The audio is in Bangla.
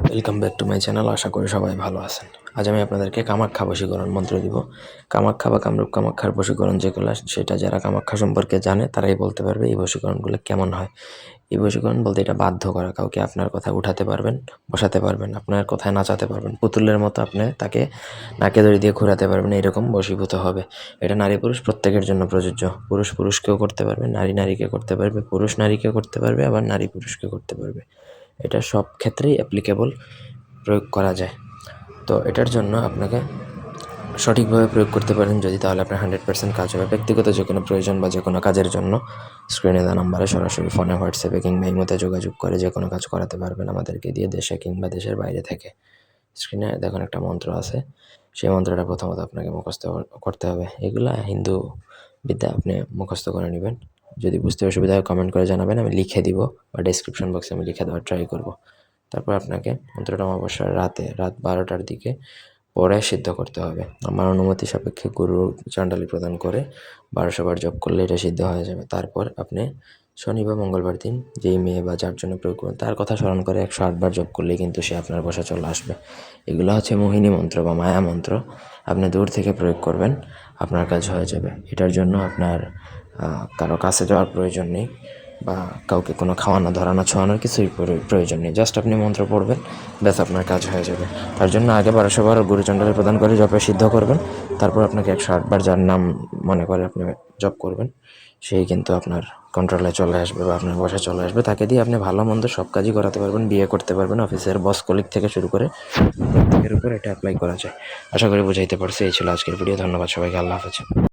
Welcome back to my channel. আশা করি সবাই ভালো আছেন। আজ আমি আপনাদেরকে কামাখ্যা বশীকরণ মন্ত্র দিব। কামাখ্যা বা কামরূপ কামাখ্যার বশীকরণ যেগুলো, সেটা যারা কামাখ্যা সম্পর্কে জানে তারাই বলতে পারবে এই বশীকরণগুলো কেমন হয়। এই বশীকরণ বলতে এটা বাধ্য করা, কাউকে আপনার কথায় উঠাতে পারবেন, বসাতে পারবেন, আপনার কথায় নাচাতে পারবেন, পুতুলের মতো আপনি তাকে নাকে দড়ি দিয়ে ঘোরাতে পারবেন, এরকম বশীভূত হবে। এটা নারী পুরুষ প্রত্যেকের জন্য প্রযোজ্য। পুরুষ পুরুষকেও করতে পারবে, নারী নারীকে করতে পারবে, পুরুষ নারীকে করতে পারবে, আবার নারী পুরুষকে করতে পারবে। এটা সব ক্ষেত্রেই অ্যাপ্লিকেবল, প্রয়োগ করা যায়। তো এটার জন্য আপনাকে সঠিকভাবে প্রয়োগ করতে পারেন যদি, তাহলে আপনার 100% কাজ হবে। ব্যক্তিগত যে কোনো প্রয়োজন বা যে কোনো কাজের জন্য স্ক্রিনে দেওয়া নাম্বারে সরাসরি ফোনে, হোয়াটসঅ্যাপে কিংবা ইমোতে যোগাযোগ করে যে কোনো কাজ করাতে পারবেন আমাদেরকে দিয়ে, দেশে কিংবা দেশের বাইরে থেকে। স্ক্রিনে দেখুন একটা মন্ত্র আছে, সেই মন্ত্রটা প্রথমত আপনাকে মুখস্থ করতে হবে। এগুলা হিন্দু বিদ্যা, আপনি মুখস্থ করে নেবেন। যদি বুঝতে অসুবিধা হয় কমেন্ট করে জানাবেন, আমি লিখে দিব বা ডেসক্রিপশন বক্সে আমি লিখে দেওয়ার ট্রাই করব। তারপর আপনাকে মন্ত্রটা অমাবস্যার রাত 12টার দিকে পরে সিদ্ধ করতে হবে। আমার অনুমতি সাপেক্ষে গুরু চণ্ডালী প্রদান করে 1200 বার জপ করলে এটা সিদ্ধ হয়ে যাবে। তারপর আপনি শনি বা মঙ্গলবার দিন যেই মেয়ে বা যার জন্য প্রয়োগ করবেন তার কথা স্মরণ করে 108 বার জপ করলেই কিন্তু সে আপনার বসা চলে আসবে। এগুলো হচ্ছে মোহিনী মন্ত্র বা মায়া মন্ত্র। আপনি দূর থেকে প্রয়োগ করবেন, আপনার কাজ হয়ে যাবে। এটার জন্য আপনার কারো কাছে যাওয়ার প্রয়োজন নেই বা কাউকে কোনো খাওয়ানো ধরানো ছোঁয়ানোর কিছুই প্রয়োজন নেই। জাস্ট আপনি মন্ত্র পড়বেন, ব্যাস আপনার কাজ হয়ে যাবে। তার জন্য আগে 1200 বার গুরুচণ্ডালী প্রদান করে জপে সিদ্ধ করবেন। তারপর আপনাকে 108 বার যার নাম মনে করে আপনি জপ করবেন, সেই কিন্তু আপনার কন্ট্রোলে চলে আসবে বা আপনার বসে চলে আসবে। তাকে দিয়ে আপনি ভালো মন্দ সব কাজই করাতে পারবেন, বিয়ে করতে পারবেন, অফিসের বস কলিগ থেকে শুরু করে প্রত্যেকের উপর এটা অ্যাপ্লাই করা যায়। আশা করি বুঝাইতে পারছি। এই ছিল আজকের ভিডিও। ধন্যবাদ সবাইকে। আল্লাহ হাফেজ।